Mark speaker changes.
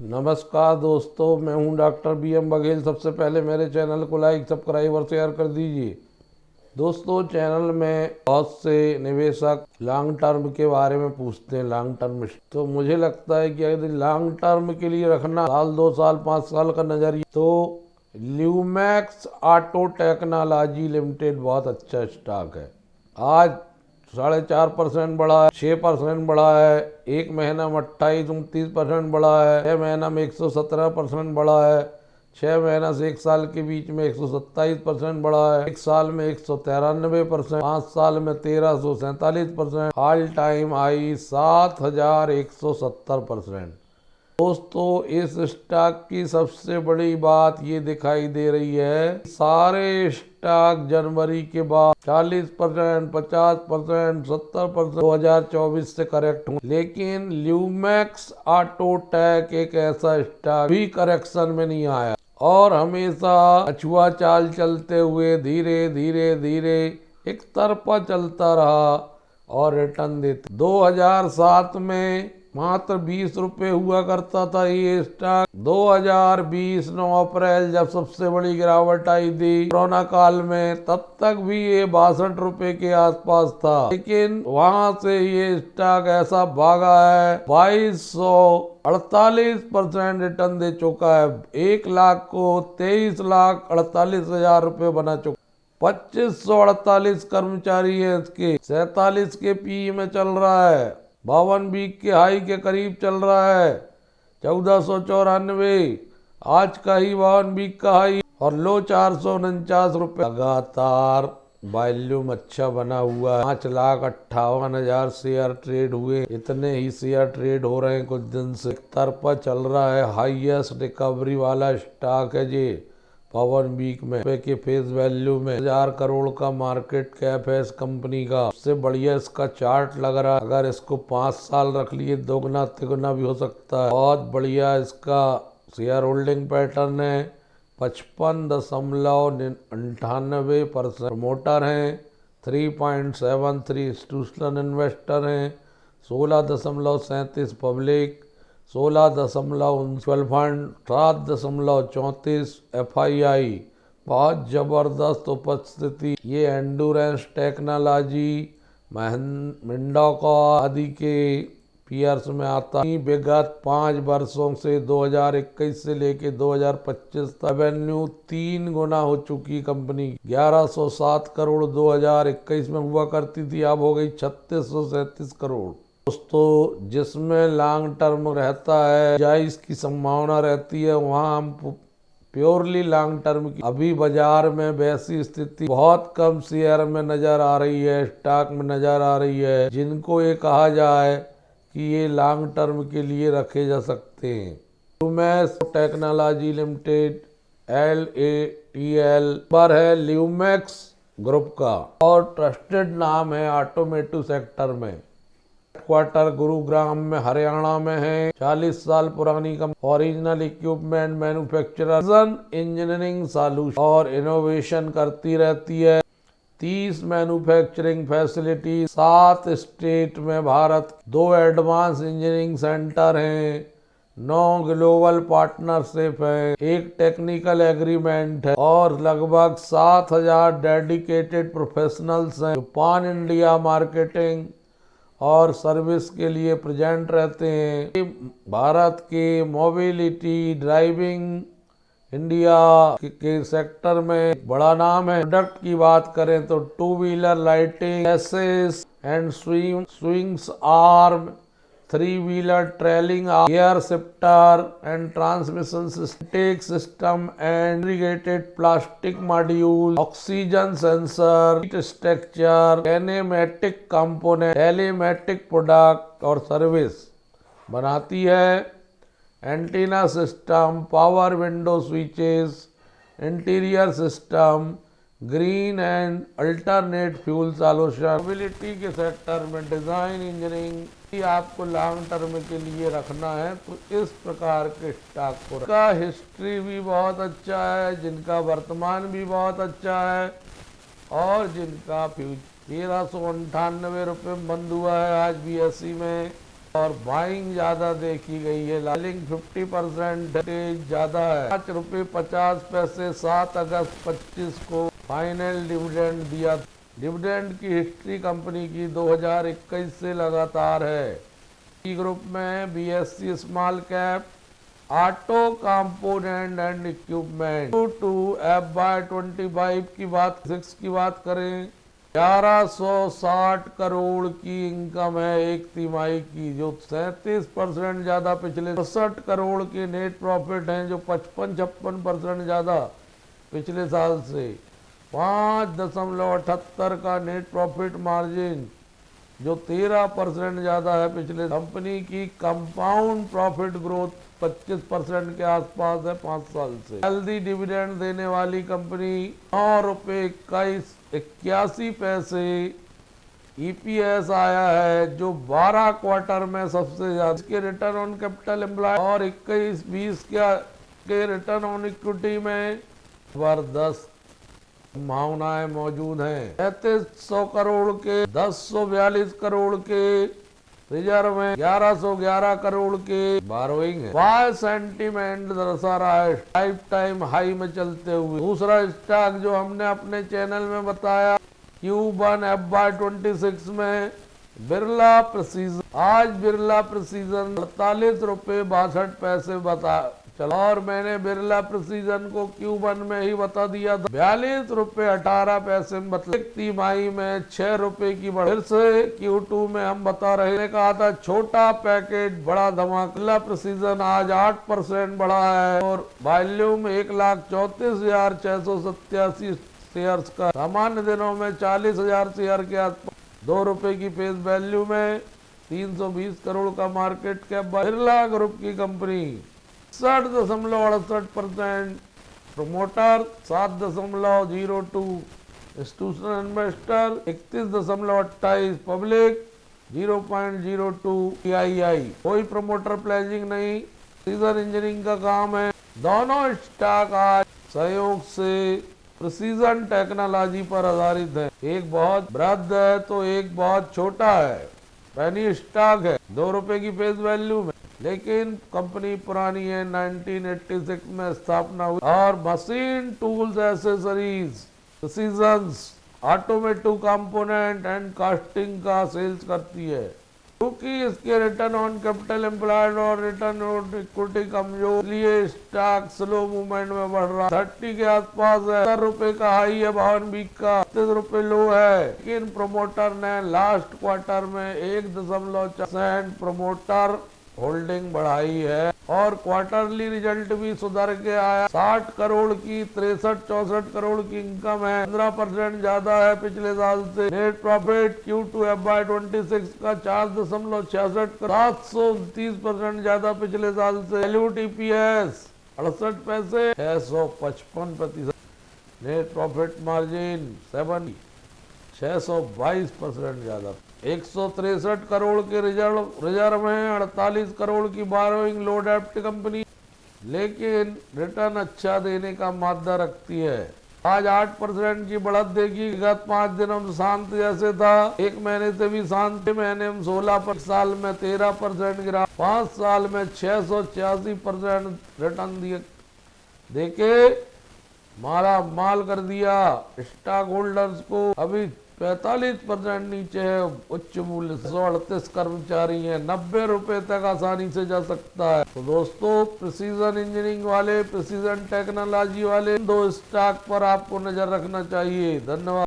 Speaker 1: नमस्कार दोस्तों, मैं हूं डॉक्टर BM बघेल। सबसे पहले मेरे चैनल को लाइक, सब्सक्राइब और शेयर कर दीजिए। दोस्तों, चैनल में बहुत से निवेशक लॉन्ग टर्म के बारे में पूछते हैं, लॉन्ग टर्म। तो मुझे लगता है कि यदि लॉन्ग टर्म के लिए रखना साल 2 साल 5 साल का नजरिया, तो ल्यूमैक्स ऑटो टेक्नोलॉजी लिमिटेड बहुत अच्छा स्टॉक है। आज 4.5% बढ़ा है, 6% बढ़ा है, एक महीना में 28-29% बढ़ा है, 6 महीना में 117% बढ़ा है, 6 महीना से 1 साल के बीच में 127% बढ़ा है, 1 साल में 193%, 5 साल में 1347%, ऑल टाइम हाई 7170%। दोस्तों, इस स्टॉक की सबसे बड़ी बात ये दिखाई दे रही है, सारे स्टॉक जनवरी के बाद 40%, 50%, 70% 2024 से करेक्ट हुए, लेकिन ल्यूमैक्स ऑटो टेक एक ऐसा स्टॉक भी करेक्शन में नहीं आया और हमेशा अछुआ चाल चलते हुए धीरे धीरे धीरे एक तरफा चलता रहा और रिटर्न देते। 2007 में मात्र 20 रुपये हुआ करता था ये स्टॉक। 2020 9 अप्रैल जब सबसे बड़ी गिरावट आई थी कोरोना काल में, तब तक भी ये 62 रुपये के आसपास था, लेकिन वहां से ये स्टॉक ऐसा भागा है, 2248% रिटर्न दे चुका है। 1 लाख को 23,48,000 रुपये बना चुका। 2548 कर्मचारी है इसके, 47 के पी में चल रहा है, 52 वीक के हाई के करीब चल रहा है, 1494 आज का ही 52 वीक का हाई और लो 449 रुपये। लगातार वॉल्यूम अच्छा बना हुआ है, 5,58,000 शेयर ट्रेड हुए, इतने ही शेयर ट्रेड हो रहे हैं कुछ दिन से, एक तरफा चल रहा है, हाईएस्ट रिकवरी वाला स्टॉक है ये 52 वीक में के फेस वैल्यू में। 1000 करोड़ का मार्केट कैप है इस कंपनी का। सबसे बढ़िया इसका चार्ट लग रहा है, अगर इसको 5 साल रख लिए दोगुना तिगुना भी हो सकता है। बहुत बढ़िया इसका शेयर होल्डिंग पैटर्न है, 55.98% प्रमोटर हैं, 3.73 इंस्टीट्यूशनल इन्वेस्टर हैं, 16.37 पब्लिक, 16.19 फंड, 7.34 FII। बहुत जबरदस्त उपस्थिति। ये एंडोरेंस टेक्नोलॉजी मिंडोको आदि के पीयर्स में आता है। विगत 5 वर्षों से 2021 से लेके 2025 तक रेवेन्यू 3 गुना हो चुकी कंपनी। 1107 करोड़ 2021 में हुआ करती थी, अब हो गई 3637 करोड़। दोस्तों, जिसमें लॉन्ग टर्म रहता है, जाइज की संभावना रहती है, वहाँ हम प्योरली लॉन्ग टर्म की। अभी बाजार में वैसी स्थिति बहुत कम शेयर में नजर आ रही है, स्टॉक में नजर आ रही है, जिनको ये कहा जाए कि ये लॉन्ग टर्म के लिए रखे जा सकते हैं। ल्यूमैक्स टेक्नोलॉजी लिमिटेड LATL पर है ल्यूमैक्स ग्रुप का और ट्रस्टेड नाम है ऑटोमेटिव सेक्टर में। क्वार्टर गुरुग्राम में हरियाणा में है। 40 साल पुरानी company, original equipment manufacturer, engineering solution और इनोवेशन करती रहती है। 30 मैन्युफैक्चरिंग फैसिलिटी, 7 स्टेट में भारत, 2 एडवांस इंजीनियरिंग सेंटर हैं, 9 ग्लोबल पार्टनरशिप है, 1 टेक्निकल एग्रीमेंट है और लगभग 7,000 डेडिकेटेड प्रोफेशनल्स हैं जो पान इंडिया मार्केटिंग और सर्विस के लिए प्रेजेंट रहते हैं। भारत के मोबिलिटी ड्राइविंग इंडिया के सेक्टर में बड़ा नाम है। प्रोडक्ट की बात करें तो 2 wheeler lighting, aces and swings arm, 3 wheeler trailing, gear shifter and transmission system and integrated plastic module, oxygen sensor, heat structure, kinematic component, telematic product और सर्विस बनाती है। Antenna system, power window switches, interior system, green and alternate fuel solution. Mobility के sector में design engineering आपको long term के लिए रखना है तो इस प्रकार के स्टॉक को। का हिस्ट्री भी बहुत अच्छा है, जिनका वर्तमान भी बहुत अच्छा है और जिनका फ्यूचर 1398 रुपये बंद हुआ है आज BSE में। और बाइंग ज्यादा देखी गई है। लालिंग 50% ज्यादा है। ₹5.50 7 अगस्त 25 को फाइनल डिविडेंड दिया। डिविडेंड की हिस्ट्री कंपनी की 2021 से लगातार है। ग्रुप में BSE small cap auto component and equipment to FY25 की बात करें, 1160 करोड़ की इनकम है एक तिमाही की, जो 37% ज्यादा पिछले 60 करोड़ के नेट प्रॉफिट हैं, जो 55-56% ज्यादा पिछले साल से। 5.78 का नेट प्रॉफिट मार्जिन, जो 13% ज्यादा है पिछले। कंपनी की कंपाउंड प्रॉफिट ग्रोथ 25% के आसपास है 5 साल से। हेल्दी डिविडेंड देने वाली कंपनी। ₹9.81 EPS आया है, जो 12 क्वार्टर में सबसे ज्यादा। इसके रिटर्न ऑन कैपिटल एम्प्लॉयड और 21-20 के रिटर्न ऑन इक्विटी में जबरदस्त संभावनाएं मौजूद हैं। 3300 करोड़ के 1042 करोड़ के रिजर्व में, 1111 करोड़ के बारोइंग है। बाय सेंटीमेंट दर्शा रहा है लाइफ टाइम हाई में चलते हुए। दूसरा स्टॉक जो हमने अपने चैनल में बताया, Q1 FY26 में बिरला प्रिसीजन। आज बिरला प्रिसीजन ₹48.62 बता चला, और मैंने बिरला प्रिसीजन को Q1 में ही बता दिया था ₹42.18 में बता। एक तिमाही में ₹6 की बढ़। फिर से Q2 में हम बता रहे, कहा था छोटा पैकेज बड़ा धमाका। बिरला प्रिसीजन आज 8% बढ़ा है और वॉल्यूम 1,34,687 शेयर्स का। सामान्य दिनों में 40,000 शेयर के आसपास, ₹2 की फेस वैल्यू में 320 करोड़ का मार्केट कैप। बिरला ग्रुप की company 60.68%, promoter 7.02, institutional investor 31.28, public 0.02 PII। कोई प्रमोटर प्लेजिंग नहीं। प्रिसीजन इंजीनियरिंग का काम है। दोनों स्टॉक आज सहयोग से प्रिसीजन टेक्नोलॉजी पर आधारित है। एक बहुत वृद्ध है तो एक बहुत छोटा है। पहली स्टॉक है ₹2 की फेस वैल्यू में, लेकिन कंपनी पुरानी है, 1986 में स्थापना हुई। और machine tools accessories precisions automotive component and casting का सेल्स करती है। क्योंकि इसके रिटर्न ऑन कैपिटल एम्प्लॉयड और रिटर्न ऑन इक्विटी कमजोर, इसलिए स्टॉक स्लो मूवमेंट में बढ़ रहा। 30 के आसपास है। ₹70 का हाई है, 52 वीक का, ₹30 लो है। लेकिन प्रमोटर ने लास्ट क्वार्टर में 1.4% प्रमोटर होल्डिंग बढ़ाई है और क्वार्टरली रिजल्ट भी सुधर के आया। 60 करोड़ की 63-64 करोड़ की इनकम है, 15% ज्यादा है पिछले साल से। नेट प्रॉफिट Q2 FY26 का 4.66 730% ज्यादा पिछले साल से। वैल्यूड EPS 68 पैसे, 655%। नेट प्रॉफिट मार्जिन 622% ज्यादा। 163 करोड़ के रिजर्व में, 48 करोड़ की बारोइंग, लो डेप्ट कंपनी, लेकिन रिटर्न अच्छा देने का मादा रखती है। आज 8% की बढ़त देगी। विगत 5 दिनों में शांत जैसे था, एक महीने से भी शांत। महीने में 16%, साल में 13% गिरा, 5 साल में 686% रिटर्न दिए देके माला माल कर दिया। स्टॉक होल्डर्स को अभी 45% नीचे है उच्च मूल्य। 138 कर्मचारी हैं, ₹90 तक आसानी से जा सकता है। तो दोस्तों, प्रिसीजन इंजीनियरिंग वाले, प्रिसीजन टेक्नोलॉजी वाले 2 स्टॉक पर आपको नजर रखना चाहिए। धन्यवाद।